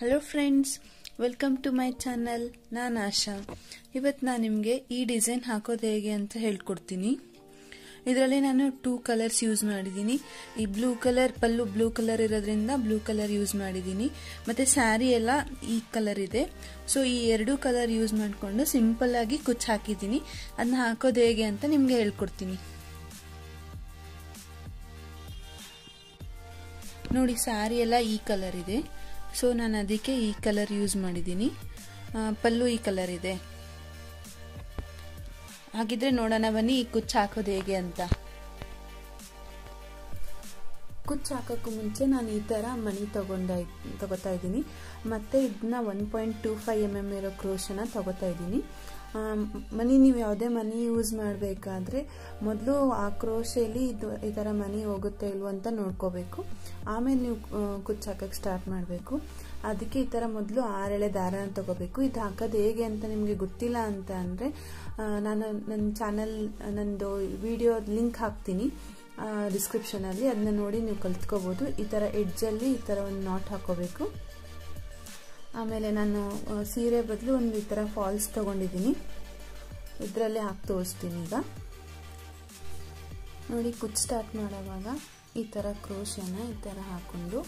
Hello friends, welcome to my channel. ನಾನು ಆಶಾ. ಇವತ್ತು ನಾನು ನಿಮಗೆ ಈ ಡಿಸೈನ್ ಹಾಕೋದು ಹೇಗೆ ಅಂತ ಹೇಳ್ಕೊಡ್ತೀನಿ. ಇದರಲ್ಲಿ ನಾನು 2 ಕಲರ್ಸ್ ಯೂಸ್ ಮಾಡಿದ್ದೀನಿ. ಈ ಬ್ಲೂ ಕಲರ್ ಪಲ್ಲು ಬ್ಲೂ ಕಲರ್ ಇರೋದ್ರಿಂದ ಬ್ಲೂ ಕಲರ್ ಯೂಸ್ ಮಾಡಿದ್ದೀನಿ. ಮತ್ತೆ ಸ್ಯಾರಿ ಎಲ್ಲ ಈ ಕಲರ್ ಇದೆ. ಸೊ ಈ 2 ಕಲರ್ ಯೂಸ್ ಮಾಡಿಕೊಂಡು ಸಿಂಪಲ್ ಆಗಿ ಕುಚ್ಚು ಹಾಕಿದ್ದೀನಿ. ಅದನ್ನ ಹಾಕೋದು ಹೇಗೆ ಅಂತ ನಿಮಗೆ ಹೇಳ್ಕೊಡ್ತೀನಿ. ನೋಡಿ, ಸ್ಯಾರಿ ಎಲ್ಲ ಈ ಕಲರ್ ಇದೆ. ಸೊ ನಾನು ಅದಕ್ಕೆ ಈ ಕಲರ್ ಯೂಸ್ ಮಾಡಿದ್ದೀನಿ. ಪಲ್ಲು ಈ ಕಲರ್ ಇದೆ. ಹಾಗಿದ್ರೆ ನೋಡೋಣ ಬನ್ನಿ ಈ ಕುಚ್ಚು ಹಾಕೋದು ಹೇಗೆ ಅಂತ. ಕುಚ್ಚು ಹಾಕೋಕ್ಕೂ ಮುಂಚೆ ನಾನು ಈ ಥರ ಮಣಿ ತಗೋತಾ ಇದ್ದೀನಿ. ಮತ್ತು ಇದನ್ನ 1.25 mm ಇರೋ ಕ್ರೋಶನ ತಗೋತಾ ಇದ್ದೀನಿ. ಮನಿ ನೀವು ಯಾವುದೇ ಮನಿ ಯೂಸ್ ಮಾಡಬೇಕಾದ್ರೆ ಮೊದಲು ಆ ಕ್ರೋಶೆಯಲ್ಲಿ ಈ ಥರ ಮನಿ ಹೋಗುತ್ತೆ ಇಲ್ವೋ ಅಂತ ನೋಡ್ಕೋಬೇಕು. ಆಮೇಲೆ ನೀವು ಕುಚ್ಚು ಹಾಕಕ್ಕೆ ಸ್ಟಾರ್ಟ್ ಮಾಡಬೇಕು. ಅದಕ್ಕೆ ಈ ಥರ ಮೊದಲು 6 ಎಳೆ ದಾರನ ತಗೋಬೇಕು. ಇದು ಹಾಕೋದು ಹೇಗೆ ಅಂತ ನಿಮಗೆ ಗೊತ್ತಿಲ್ಲ ಅಂತ ಅಂದರೆ ನಾನು ನನ್ನ ಚಾನಲ್ ನಂದು ವಿಡಿಯೋ ಲಿಂಕ್ ಹಾಕ್ತೀನಿ ಡಿಸ್ಕ್ರಿಪ್ಷನಲ್ಲಿ. ಅದನ್ನ ನೋಡಿ ನೀವು ಕಲ್ತ್ಕೋಬೋದು. ಈ ಥರ ಎಡ್ಜಲ್ಲಿ ಈ ಥರ ಒಂದು ನಾಟ್ ಹಾಕೋಬೇಕು. ಆಮೇಲೆ ನಾನು ಸೀರೆ ಬದಲು ಒಂದು ಈ ಥರ ಫಾಲ್ಸ್ ತೊಗೊಂಡಿದ್ದೀನಿ. ಇದರಲ್ಲೇ ಹಾಕಿ ತೋರಿಸ್ತೀನಿ. ಈಗ ನೋಡಿ, ಕುಚ್ಚು ಸ್ಟಾರ್ಟ್ ಮಾಡೋವಾಗ ಈ ಥರ ಕ್ರೋಶನ ಈ ಥರ ಹಾಕೊಂಡು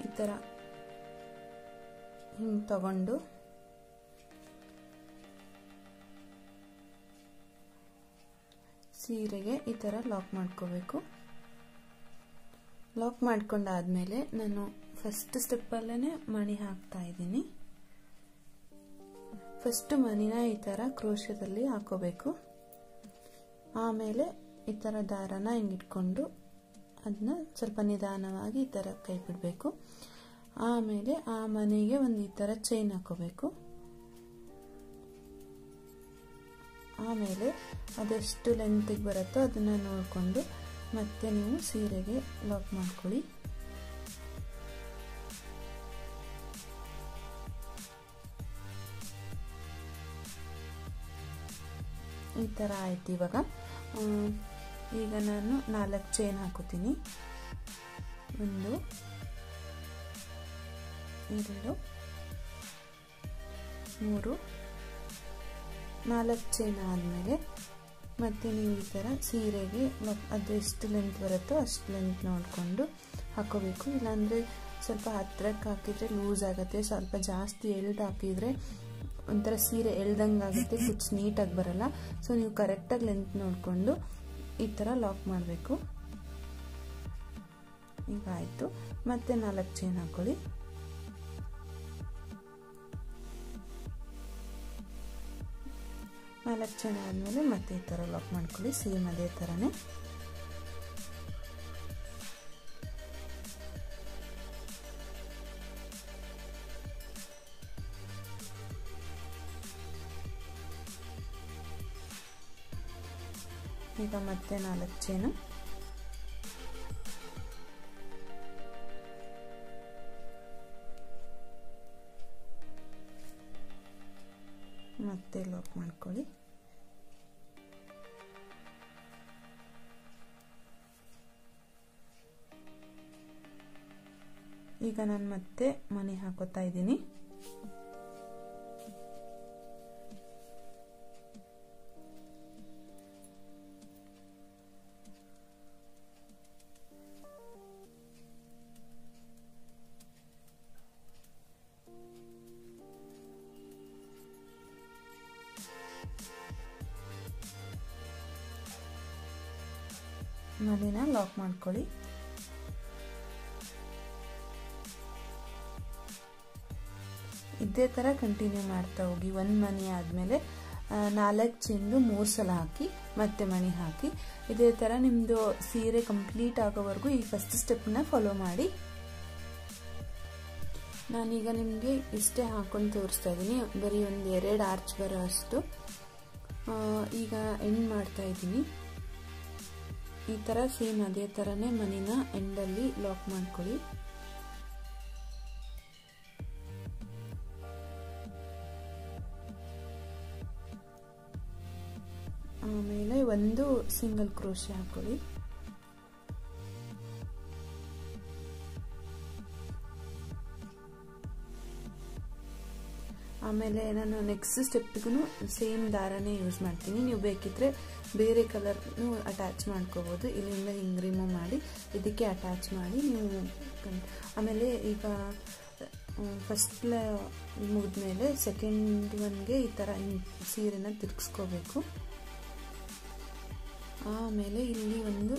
ಈ ಥರ ಹಿಂಗೆ ತಗೊಂಡು ಸೀರೆಗೆ ಈ ಥರ ಲಾಕ್ ಮಾಡ್ಕೋಬೇಕು. ಲಾಕ್ ಮಾಡ್ಕೊಂಡಾದ್ಮೇಲೆ ನಾನು ಫಸ್ಟ್ ಸ್ಟೆಪ್ಪಲ್ಲೇ ಮಣಿ ಹಾಕ್ತಾ ಇದ್ದೀನಿ. ಫಸ್ಟ್ ಮಣಿನ ಈ ಥರ ಕ್ರೋಶದಲ್ಲಿ ಹಾಕೋಬೇಕು. ಆಮೇಲೆ ಈ ಥರ ದಾರನ ಹಿಂಗಿಟ್ಕೊಂಡು ಅದನ್ನ ಸ್ವಲ್ಪ ನಿಧಾನವಾಗಿ ಈ ಥರ ಕೈ ಬಿಡಬೇಕು. ಆಮೇಲೆ ಆ ಮಣಿಗೆ ಒಂದು ಈ ಥರ ಚೈನ್ ಹಾಕೋಬೇಕು. ಆಮೇಲೆ ಅದೆಷ್ಟು ಲೆಂತಿಗೆ ಬರುತ್ತೋ ಅದನ್ನು ನೋಡಿಕೊಂಡು ಮತ್ತೆ ನೀವು ಸೀರೆಗೆ ಲಾಕ್ ಮಾಡ್ಕೊಳ್ಳಿ. ಈ ಥರ ಆಯ್ತು. ಇವಾಗ ಈಗ ನಾನು 4 ಚೈನ್ ಹಾಕೋತೀನಿ. 1 2 3 4 ಚೈನ್ ಆದಮೇಲೆ ಮತ್ತೆ ನೀವು ಈ ಥರ ಸೀರೆಗೆ ಅದು ಎಷ್ಟು ಲೆಂತ್ ಬರುತ್ತೋ ಅಷ್ಟು ಲೆಂತ್ ನೋಡಿಕೊಂಡು ಹಾಕೋಬೇಕು. ಇಲ್ಲಾಂದರೆ ಸ್ವಲ್ಪ ಹತ್ತಿರಕ್ಕೆ ಹಾಕಿದರೆ ಲೂಸ್ ಆಗುತ್ತೆ. ಸ್ವಲ್ಪ ಜಾಸ್ತಿ ಎಳ್ದು ಹಾಕಿದರೆ ಒಂಥರ ಸೀರೆ ಎಳ್ದಂಗೆ ಆಗುತ್ತೆ, ಕುಚ್ಚು ನೀಟಾಗಿ ಬರಲ್ಲ. ಸೊ ನೀವು ಕರೆಕ್ಟಾಗಿ ಲೆಂತ್ ನೋಡಿಕೊಂಡು ಈ ಥರ ಲಾಕ್ ಮಾಡಬೇಕು. ಈಗ ಆಯಿತು. ಮತ್ತೆ 4 ಚೈನ್ ಹಾಕೊಳ್ಳಿ. ನಾಲ್ಕು ಚೈನ್ ಆದಮೇಲೆ ಮತ್ತೆ ಈ ಥರ ಲಾಕ್ ಮಾಡ್ಕೊಳ್ಳಿ. ಸೇಮ್ ಅದೇ ಥರನೇ. ಈಗ ಮತ್ತೆ 4 ಚೈನು. ಮತ್ತೆ ಲಾಕ್ ಮಾಡ್ಕೊಳ್ಳಿ. ಈಗ ನಾನು ಮತ್ತೆ ಮಣಿ ಹಾಕೋತಾ ಇದ್ದೀನಿ. ಮಣಿನ ಲಾಕ್ ಮಾಡ್ಕೊಳ್ಳಿ. ಇದೇ ಥರ ಕಂಟಿನ್ಯೂ ಮಾಡ್ತಾ ಹೋಗಿ. 1 ಮಣಿ ಆದಮೇಲೆ 4 ಚೆಂಡು 3 ಸಲ ಹಾಕಿ ಮತ್ತೆ ಮಣಿ ಹಾಕಿ. ಇದೇ ಥರ ನಿಮ್ಮದು ಸೀರೆ ಕಂಪ್ಲೀಟ್ ಆಗೋವರೆಗೂ ಈ ಫಸ್ಟ್ ಸ್ಟೆಪ್ನ ಫಾಲೋ ಮಾಡಿ. ನಾನೀಗ ನಿಮಗೆ ಇಷ್ಟೇ ಹಾಕೊಂಡು ತೋರಿಸ್ತಾ ಇದ್ದೀನಿ. ಬರೀ 1-2 ಆರ್ಚ್ ಬರೋ ಅಷ್ಟು. ಈಗ ಎಂಡ್ ಮಾಡ್ತಾ ಇದ್ದೀನಿ. ಈ ಥರ ಸೇಮ್ ಅದೇ ಥರನೇ ಮಣಿನ ಎಂಡಲ್ಲಿ ಲಾಕ್ ಮಾಡ್ಕೊಳ್ಳಿ. ಆಮೇಲೆ ಒಂದು ಸಿಂಗಲ್ ಕ್ರೋಶೆ ಹಾಕೊಳ್ಳಿ. ಆಮೇಲೆ ನಾನು ನೆಕ್ಸ್ಟ್ ಸ್ಟೆಪ್ಗೂ ಸೇಮ್ ದಾರನೇ ಯೂಸ್ ಮಾಡ್ತೀನಿ. ನೀವು ಬೇಕಿದ್ರೆ ಬೇರೆ ಕಲರ್ನು ಅಟ್ಯಾಚ್ ಮಾಡ್ಕೋಬೋದು. ಇಲ್ಲಿಂದ ಹಿಂಗೆ ರಿಮೂವ್ ಮಾಡಿ ಇದಕ್ಕೆ ಅಟ್ಯಾಚ್ ಮಾಡಿ ನೀವು. ಆಮೇಲೆ ಈಗ ಫಸ್ಟ್ ಮುಗಿದ್ಮೇಲೆ ಸೆಕೆಂಡ್ ಒನ್ಗೆ ಈ ಥರ ಸೀರೆನ ತಿರ್ಗಿಸ್ಕೋಬೇಕು. ಆಮೇಲೆ ಇಲ್ಲಿ ಒಂದು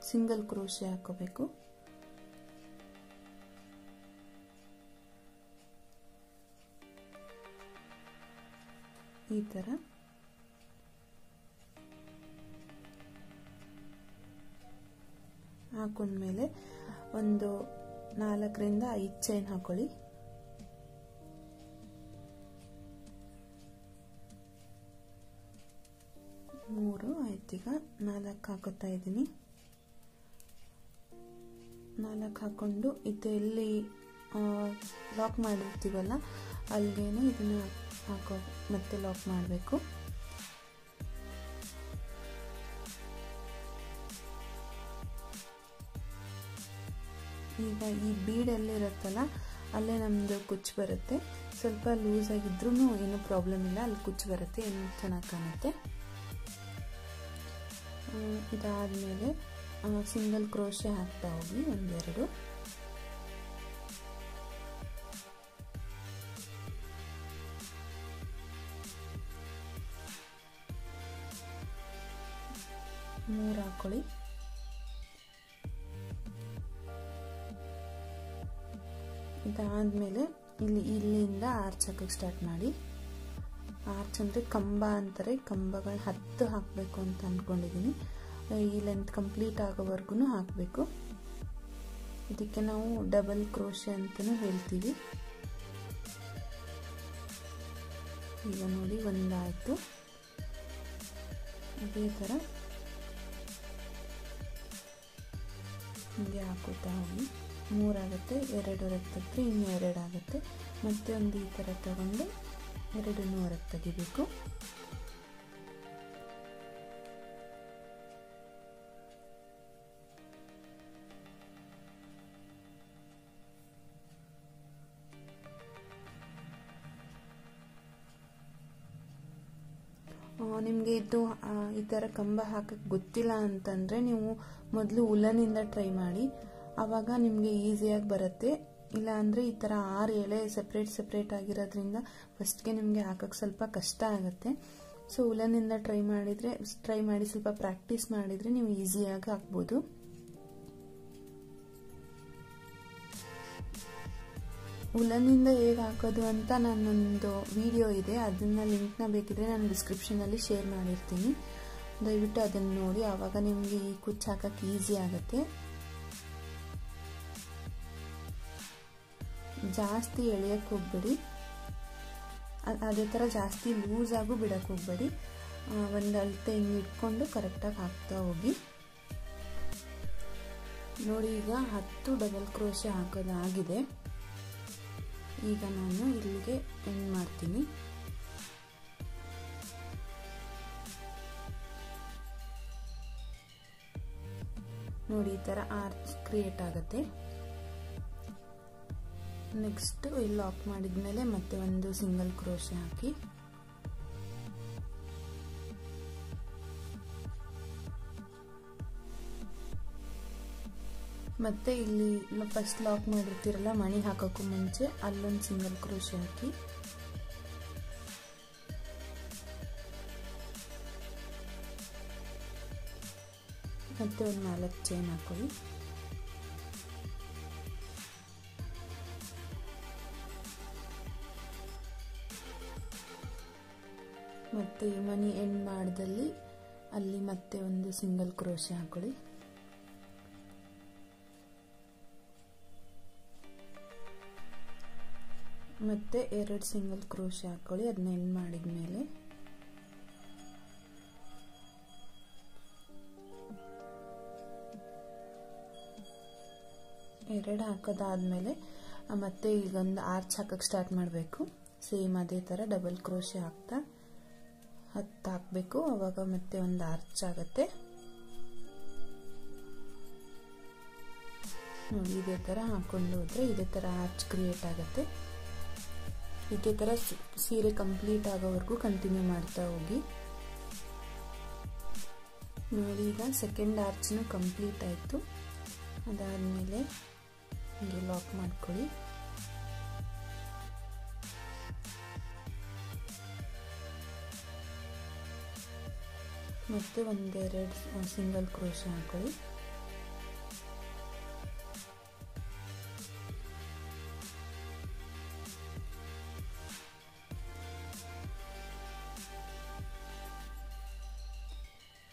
ಸಿಂಗಲ್ ಕ್ರೋಶೆ ಹಾಕೋಬೇಕು. ಈ ಥರ ಹಾಕೊಂಡ್ಮೇಲೆ ಒಂದು 4ರಿಂದ 5 ಚೈನ್ ಹಾಕೊಳ್ಳಿ. ಮೂರು ಆಯ್ತೀಗ 4 ಹಾಕೋತಾ ಇದ್ದೀನಿ. 4 ಹಾಕೊಂಡು ಇದು ಎಲ್ಲಿ ಲಾಕ್ ಮಾಡಿರ್ತೀವಲ್ಲ ಅಲ್ಲಿಗೇನೆ ಇದನ್ನ ಹಾಕೋ ಮತ್ತೆ ಲಾಕ್ ಮಾಡಬೇಕು. ಈಗ ಈ ಬೀಡಲ್ಲಿರುತ್ತಲ್ಲ ಅಲ್ಲೇ ನಮ್ಮದು ಕುಚ್ಚು ಬರುತ್ತೆ. ಸ್ವಲ್ಪ ಲೂಸ್ ಆಗಿದ್ರೂ ಏನೂ ಪ್ರಾಬ್ಲಮ್ ಇಲ್ಲ, ಅಲ್ಲಿ ಕುಚ್ಚು ಬರುತ್ತೆ, ಏನು ಚೆನ್ನಾಗಿ ಕಾಣುತ್ತೆ. ಇದಾದಮೇಲೆ ಸಿಂಗಲ್ ಕ್ರೋಶೆ ಹಾಕ್ತಾ ಹೋಗಿ ಒಂದೆರಡು. ಮೂರು ಹಾಕೊಳ್ಳಿ. ಇದಾದ್ಮೇಲೆ ಇಲ್ಲಿಂದ ಆರ್ಚ್ ಹಾಕಕ್ಕೆ ಸ್ಟಾರ್ಟ್ ಮಾಡಿ. ಆರ್ಚ್ ಅಂದರೆ ಕಂಬ ಅಂತಾರೆ, ಕಂಬಗಳು 10 ಹಾಕಬೇಕು ಅಂತ ಅಂದ್ಕೊಂಡಿದ್ದೀನಿ. ಈ ಲೆಂತ್ ಕಂಪ್ಲೀಟ್ ಆಗೋವರೆಗೂ ಹಾಕಬೇಕು. ಇದಕ್ಕೆ ನಾವು ಡಬಲ್ ಕ್ರೋಶೆ ಅಂತಲೂ ಹೇಳ್ತೀವಿ. ಈಗ ನೋಡಿ ಒಂದಾಯಿತು. ಅದೇ ಥರ ಹೀಗೆ ಹಾಕೋತಾ ಹೋಗಿ. 3 ಆಗುತ್ತೆ, 2 ಹೊರಗೆ ತೆಗೆದ್ರೆ ಇನ್ನೂ 2 ಆಗುತ್ತೆ. ಮತ್ತೆ ಒಂದು ಈ ಥರ ತಗೊಂಡು 2 ಹೊರಗೆ ತೆಗಿಬೇಕು. ನಿಮಗೆ ಇದು ಈ ಥರ ಕಂಬ ಹಾಕಕ್ಕೆ ಗೊತ್ತಿಲ್ಲ ಅಂತಂದರೆ ನೀವು ಮೊದಲು ಉಲ್ಲನಿಂದ ಟ್ರೈ ಮಾಡಿ, ಆವಾಗ ನಿಮಗೆ ಈಸಿಯಾಗಿ ಬರುತ್ತೆ. ಇಲ್ಲ ಅಂದರೆ ಈ ಥರ 6 ಎಳೆ ಸಪ್ರೇಟ್ ಆಗಿರೋದ್ರಿಂದ ಫಸ್ಟ್ಗೆ ನಿಮಗೆ ಹಾಕಕ್ಕೆ ಸ್ವಲ್ಪ ಕಷ್ಟ ಆಗುತ್ತೆ. ಸೊ ಉಲ್ಲನಿಂದ ಟ್ರೈ ಮಾಡಿ ಸ್ವಲ್ಪ ಪ್ರಾಕ್ಟೀಸ್ ಮಾಡಿದರೆ ನೀವು ಈಸಿಯಾಗಿ ಹಾಕ್ಬೋದು. ಉಲ್ಲನಿಂದ ಹೇಗೆ ಹಾಕೋದು ಅಂತ ನನ್ನೊಂದು ವಿಡಿಯೋ ಇದೆ, ಅದನ್ನ ಲಿಂಕ್ನ ಬೇಕಿದ್ರೆ ನಾನು ಡಿಸ್ಕ್ರಿಪ್ಷನಲ್ಲಿ ಶೇರ್ ಮಾಡಿರ್ತೀನಿ. ದಯವಿಟ್ಟು ಅದನ್ನು ನೋಡಿ, ಆವಾಗ ನಿಮಗೆ ಈ ಕುಚ್ಚು ಹಾಕಕ್ಕೆ ಈಸಿ ಆಗುತ್ತೆ. ಜಾಸ್ತಿ ಎಳೆಯಕ್ಕೆ ಹೋಗ್ಬೇಡಿ, ಅದೇ ಥರ ಜಾಸ್ತಿ ಲೂಸ್ ಆಗು ಬಿಡಕ್ಕೆ ಹೋಗ್ಬೇಡಿ. ಒಂದು ಅಳತೆ ಹಿಂಗೆ ಇಟ್ಕೊಂಡು ಕರೆಕ್ಟಾಗಿ ಹಾಕ್ತಾ ಹೋಗಿ. ನೋಡಿ ಈಗ 10 ಡಬಲ್ ಕ್ರೋಶೆ ಹಾಕೋದಾಗಿದೆ. ಈಗ ನಾನು ಇಲ್ಲಿಗೆ ಎಂಡ್ ಮಾಡ್ತೀನಿ. ನೋಡಿ ಈ ಥರ ಆರ್ಚ್ ಕ್ರಿಯೇಟ್ ಆಗುತ್ತೆ. ನೆಕ್ಸ್ಟ್ ಇಲ್ಲಿ ಲಾಕ್ ಮಾಡಿದ್ಮೇಲೆ ಮತ್ತೆ ಒಂದು ಸಿಂಗಲ್ ಕ್ರೋಶೆ ಹಾಕಿ ಮತ್ತೆ ಇಲ್ಲಿ ಫಸ್ಟ್ ಲಾಕ್ ಮಾಡಿರ್ತೀರಲ್ಲ ಮಣಿ ಹಾಕೋಕ್ಕೂ ಮುಂಚೆ ಅಲ್ಲೊಂದು ಸಿಂಗಲ್ ಕ್ರೋಶೆ ಹಾಕಿ ಮತ್ತೆ ಒಂದು 4 ಚೈನ್ ಹಾಕೊಳ್ಳಿ. ಮತ್ತೆ ಈ ಮಣಿ ಎಂಡ್ ಮಾಡ್ದಲ್ಲಿ ಅಲ್ಲಿ ಮತ್ತೆ ಒಂದು ಸಿಂಗಲ್ ಕ್ರೋಶೆ ಹಾಕೊಳ್ಳಿ. ಮತ್ತೆ 2 ಸಿಂಗಲ್ ಕ್ರೋಶೆ ಹಾಕೊಳ್ಳಿ. ಅದನ್ನ ಎಂಡ್ ಮಾಡಿದ್ಮೇಲೆ ಎರಡು ಹಾಕೋದಾದ್ಮೇಲೆ ಮತ್ತೆ ಈಗೊಂದು ಆರ್ಚ್ ಹಾಕಕ್ಕೆ ಸ್ಟಾರ್ಟ್ ಮಾಡಬೇಕು. ಸೇಮ್ ಅದೇ ಥರ ಡಬಲ್ ಕ್ರೋಶೆ ಹಾಕ್ತಾ 10 ಹಾಕಬೇಕು. ಅವಾಗ ಮತ್ತೆ ಒಂದು ಆರ್ಚ್ ಆಗುತ್ತೆ. ನೋಡಿ ಇದೇ ಥರ ಹಾಕೊಂಡು ಹೋದರೆ ಇದೇ ಥರ ಆರ್ಚ್ ಕ್ರಿಯೇಟ್ ಆಗುತ್ತೆ. ಇದೇ ಥರ ಸೀರೆ ಕಂಪ್ಲೀಟ್ ಆಗೋವರೆಗೂ ಕಂಟಿನ್ಯೂ ಮಾಡ್ತಾ ಹೋಗಿ. ನೋಡಿ ಈಗ ಸೆಕೆಂಡ್ ಆರ್ಚ್ನು ಕಂಪ್ಲೀಟ್ ಆಯಿತು. ಅದಾದಮೇಲೆ ಹೀಗೆ ಲಾಕ್ ಮಾಡ್ಕೊಳ್ಳಿ. ಮತ್ತೆ ಒಂದೆರಡು ಸಿಂಗಲ್ ಕ್ರೋಶೆ ಹಾಕೊಳ್ಳಿ.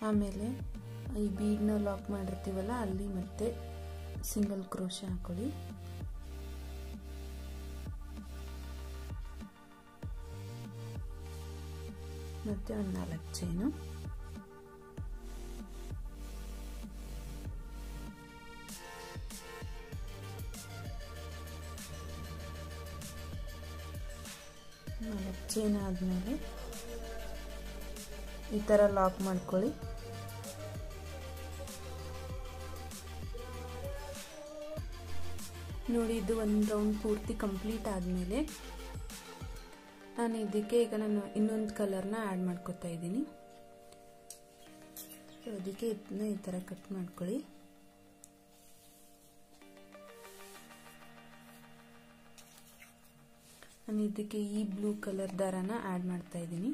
ಆಮೇಲೆ ಈ ಬೀಡ್ನ ಲಾಕ್ ಮಾಡಿರ್ತೀವಲ್ಲ ಅಲ್ಲಿ ಮತ್ತೆ ಸಿಂಗಲ್ ಕ್ರೋಶೆ ಹಾಕೊಳ್ಳಿ. ಮತ್ತೆ ಒಂದು 4 ಚೈನು. ಚೈನ್ ಆದಮೇಲೆ ಈ ಥರ ಲಾಕ್ ಮಾಡ್ಕೊಳ್ಳಿ. ನೋಡಿ ಇದು ಒಂದು ರೌಂಡ್ ಪೂರ್ತಿ ಕಂಪ್ಲೀಟ್ ಆದಮೇಲೆ ನಾನು ಇದಕ್ಕೆ ಈಗ ನಾನು ಇನ್ನೊಂದು ಕಲರ್ನ ಆ್ಯಡ್ ಮಾಡ್ಕೊತಾ ಇದ್ದೀನಿ. ಸೊ ಅದಕ್ಕೆ ಇದನ್ನ ಈ ಥರ ಕಟ್ ಮಾಡ್ಕೊಳ್ಳಿ. ನಾನು ಇದಕ್ಕೆ ಈ ಬ್ಲೂ ಕಲರ್ ದಾರನ ಆ್ಯಡ್ ಮಾಡ್ತಾ ಇದ್ದೀನಿ.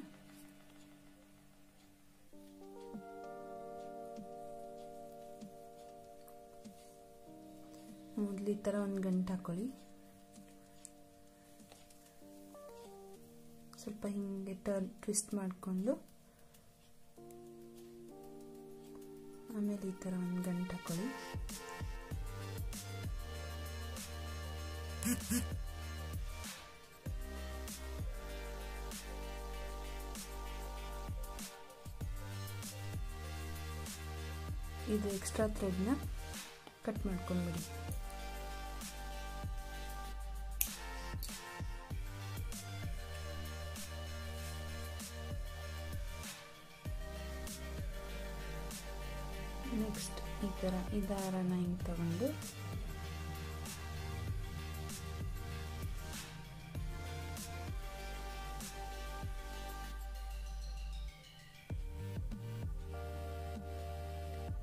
ಮೊದಲು ಈ ಥರ ಒಂದು ಗಂಟು ಹಾಕೊಳ್ಳಿ. ಸ್ವಲ್ಪ ಹಿಂಗೆ ಟ್ವಿಸ್ಟ್ ಮಾಡಿಕೊಂಡು ಆಮೇಲೆ ಈ ಥರ ಒಂದು ಗಂಟು ಹಾಕೊಳ್ಳಿ. ಇದು ಎಕ್ಸ್ಟ್ರಾ ಥ್ರೆಡ್ನ ಕಟ್ ಮಾಡ್ಕೊಂಡ್ಬಿಡಿ. ನೆಕ್ಸ್ಟ್ ಈ ಥರ ಈ ದಾರನ ಹಿಂಗೆ ತಗೊಂಡು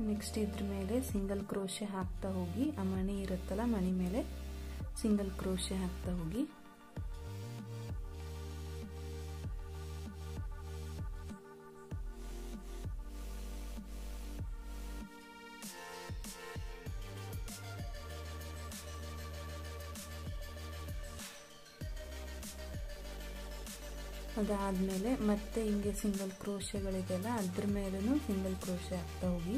ನೆಕ್ಸ್ಟ್ ಇದ್ರ ಮೇಲೆ ಸಿಂಗಲ್ ಕ್ರೋಶೆ ಹಾಕ್ತಾ ಹೋಗಿ. ಆ ಮಣಿ ಇರುತ್ತಲ್ಲ, ಮಣಿ ಮೇಲೆ ಸಿಂಗಲ್ ಕ್ರೋಶೆ ಹಾಕ್ತಾ ಹೋಗಿ. ಅದಾದಮೇಲೆ ಮತ್ತೆ ಹಿಂಗೆ ಸಿಂಗಲ್ ಕ್ರೋಶೆಗಳಿದೆಯಲ್ಲ ಅದ್ರ ಮೇಲೂ ಸಿಂಗಲ್ ಕ್ರೋಶೆ ಹಾಕ್ತಾ ಹೋಗಿ.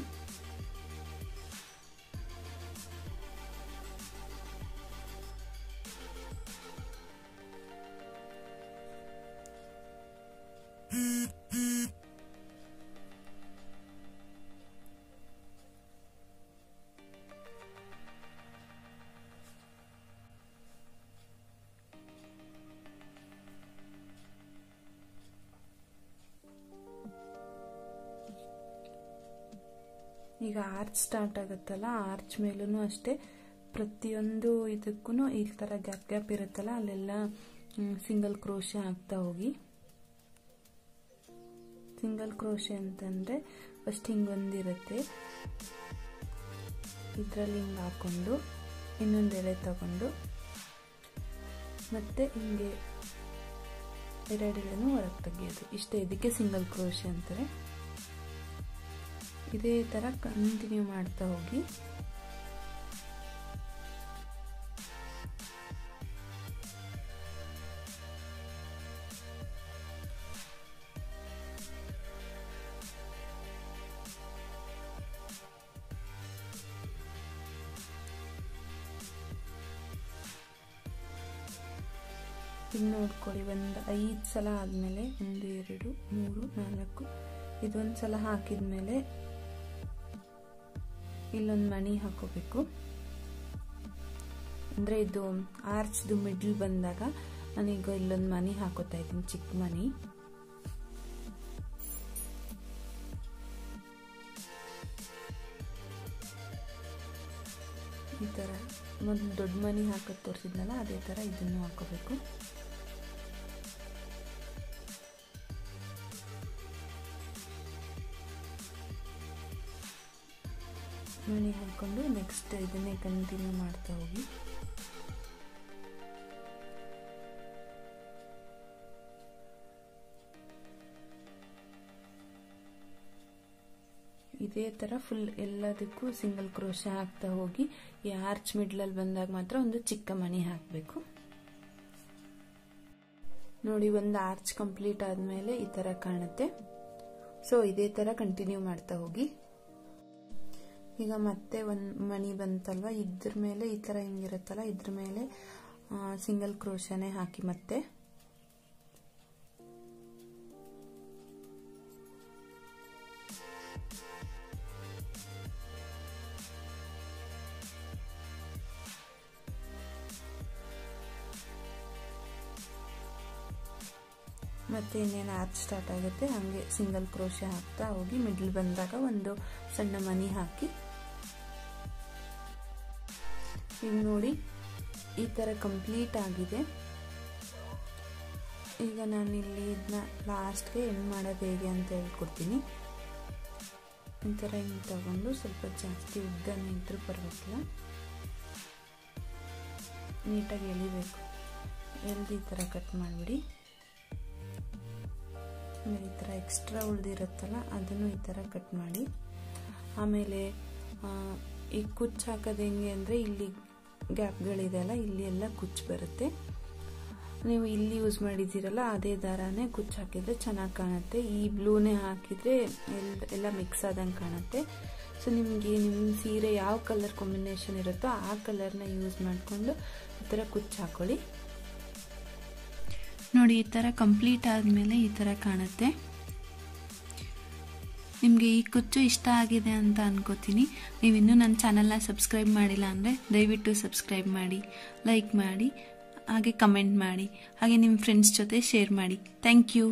ಈಗ ಆರ್ಚ್ ಸ್ಟಾರ್ಟ್ ಆಗುತ್ತಲ್ಲ, ಆರ್ಚ್ ಮೇಲೂ ಅಷ್ಟೇ ಪ್ರತಿಯೊಂದು ಇದಕ್ಕೂ ಈ ಥರ ಗ್ಯಾಪ್ ಗ್ಯಾಪ್ ಇರುತ್ತಲ್ಲ ಅಲ್ಲೆಲ್ಲ ಸಿಂಗಲ್ ಕ್ರೋಶೆ ಹಾಕ್ತಾ ಹೋಗಿ. ಸಿಂಗಲ್ ಕ್ರೋಶೆ ಅಂತಂದರೆ ಫಸ್ಟ್ ಹಿಂಗೊಂದಿರುತ್ತೆ, ಇದರಲ್ಲಿ ಹಿಂಗೆ ಹಾಕ್ಕೊಂಡು ಇನ್ನೊಂದು ಎಳೆ ತಗೊಂಡು ಮತ್ತೆ ಹಿಂಗೆ ಎರಡೆಳೆನೂ ಹೊರಗೆ ತೆಗೆಯೋದು. ಇಷ್ಟೇ, ಇದಕ್ಕೆ ಸಿಂಗಲ್ ಕ್ರೋಶೆ ಅಂತಾರೆ. ಇದೇ ಥರ ಕಂಟಿನ್ಯೂ ಮಾಡ್ತಾ ಹೋಗಿ. ಇನ್ನು ನೋಡ್ಕೊಳ್ಳಿ, ಒಂದು 5 ಸಲ ಆದಮೇಲೆ 1 2 3 4 ಇದೊಂದು ಸಲ ಹಾಕಿದ್ಮೇಲೆ ಇಲ್ಲೊಂದು ಮಣಿ ಹಾಕೋಬೇಕು. ಅಂದರೆ ಇದು ಆರ್ಚ್ದು ಮಿಡ್ಲ್ ಬಂದಾಗ ನಾನೀಗ ಇಲ್ಲೊಂದು ಮಣಿ ಹಾಕೋತಾ ಇದ್ದೀನಿ, ಚಿಕ್ಕ ಮಣಿ. ಈ ಥರ ಒಂದು ದೊಡ್ಡ ಮಣಿ ಹಾಕೋದು ತೋರಿಸಿದ್ನಲ್ಲ ಅದೇ ಥರ ಇದನ್ನು ಹಾಕೋಬೇಕು. ಮಣಿ ಹಾಕ್ಕೊಂಡು ನೆಕ್ಸ್ಟ್ ಇದನ್ನೇ ಕಂಟಿನ್ಯೂ ಮಾಡ್ತಾ ಹೋಗಿ. ಇದೇ ಥರ ಫುಲ್ ಎಲ್ಲದಕ್ಕೂ ಸಿಂಗಲ್ ಕ್ರೋಶೆ ಹಾಕ್ತಾ ಹೋಗಿ ಈ ಆರ್ಚ್ ಮಿಡ್ಲಲ್ಲಿ ಬಂದಾಗ ಮಾತ್ರ ಒಂದು ಚಿಕ್ಕ ಮಣಿ ಹಾಕಬೇಕು. ನೋಡಿ, ಒಂದು ಆರ್ಚ್ ಕಂಪ್ಲೀಟ್ ಆದಮೇಲೆ ಈ ಥರ ಕಾಣುತ್ತೆ. ಸೊ ಇದೇ ಥರ ಕಂಟಿನ್ಯೂ ಮಾಡ್ತಾ ಹೋಗಿ. ಈಗ ಮತ್ತೆ ಒಂದು ಮಣಿ ಬಂತಲ್ವ, ಇದ್ರ ಮೇಲೆ ಈ ಥರ ಹಿಂಗಿರುತ್ತಲ್ಲ, ಇದ್ರ ಮೇಲೆ ಸಿಂಗಲ್ ಕ್ರೋಶನೇ ಹಾಕಿ ಮತ್ತೆ ಇನ್ನೇನು ಆರ್ಚ್ ಸ್ಟಾರ್ಟ್ ಆಗುತ್ತೆ ಹಾಗೆ ಸಿಂಗಲ್ ಕ್ರೋಶೆ ಹಾಕ್ತಾ ಹೋಗಿ ಮಿಡ್ಲ್ ಬಂದಾಗ ಒಂದು ಸಣ್ಣ ಮಣಿ ಹಾಕಿ. ಈಗ ನೋಡಿ, ಈ ಥರ ಕಂಪ್ಲೀಟ್ ಆಗಿದೆ. ಈಗ ನಾನು ಇಲ್ಲಿ ಇದನ್ನ ಲಾಸ್ಟ್ಗೆ ಎಂಡ್ ಮಾಡೋದು ಹೇಗೆ ಅಂತ ಹೇಳ್ಕೊಡ್ತೀನಿ. ಈ ಥರ ಹಿಂಗೆ ತಗೊಂಡು ಸ್ವಲ್ಪ ಜಾಸ್ತಿ ಉದ್ದನೇ ಇದ್ರೂ ಪರವಾಗಿಲ್ಲ, ನೀಟಾಗಿ ಎಳಿಬೇಕು. ಎಳ್ದು ಈ ಥರ ಕಟ್ ಮಾಡಿಬಿಡಿ. ಆಮೇಲೆ ಈ ಥರ ಎಕ್ಸ್ಟ್ರಾ ಉಳಿದಿರುತ್ತಲ್ಲ ಅದನ್ನು ಈ ಥರ ಕಟ್ ಮಾಡಿ. ಆಮೇಲೆ ಈ ಕುಚ್ಚು ಹಾಕೋದು ಹೆಂಗೆ ಅಂದರೆ ಇಲ್ಲಿ ಗ್ಯಾಪ್ಗಳಿದೆಯಲ್ಲ, ಇಲ್ಲಿ ಎಲ್ಲ ಕುಚ್ಚು ಬರುತ್ತೆ. ನೀವು ಇಲ್ಲಿ ಯೂಸ್ ಮಾಡಿದ್ದೀರಲ್ಲ ಅದೇ ದಾರನೇ ಕುಚ್ಚು ಹಾಕಿದರೆ ಚೆನ್ನಾಗಿ ಕಾಣುತ್ತೆ. ಈ ಬ್ಲೂನೇ ಹಾಕಿದರೆ ಎಲ್ಲ ಮಿಕ್ಸ್ ಆದಂಗೆ ಕಾಣುತ್ತೆ. ಸೊ ನಿಮಗೆ ನಿಮ್ಮ ಸೀರೆ ಯಾವ ಕಲರ್ ಕಾಂಬಿನೇಷನ್ ಇರುತ್ತೋ ಆ ಕಲರ್ನ ಯೂಸ್ ಮಾಡಿಕೊಂಡು ಈ ಥರ ಕುಚ್ಚು ಹಾಕೊಳ್ಳಿ. ನೋಡಿ, ಈ ಥರ ಕಂಪ್ಲೀಟ್ ಆದಮೇಲೆ ಈ ಥರ ಕಾಣುತ್ತೆ. ನಿಮಗೆ ಈ ಕುಚ್ಚು ಇಷ್ಟ ಆಗಿದೆ ಅಂತ ಅನ್ಕೋತೀನಿ. ನೀವಿನ್ನೂ ನನ್ನ ಚಾನಲ್ನ ಸಬ್ಸ್ಕ್ರೈಬ್ ಮಾಡಿಲ್ಲ ಅಂದರೆ ದಯವಿಟ್ಟು ಸಬ್ಸ್ಕ್ರೈಬ್ ಮಾಡಿ, ಲೈಕ್ ಮಾಡಿ, ಹಾಗೆ ಕಮೆಂಟ್ ಮಾಡಿ, ಹಾಗೆ ನಿಮ್ಮ ಫ್ರೆಂಡ್ಸ್ ಜೊತೆ ಶೇರ್ ಮಾಡಿ. Thank you.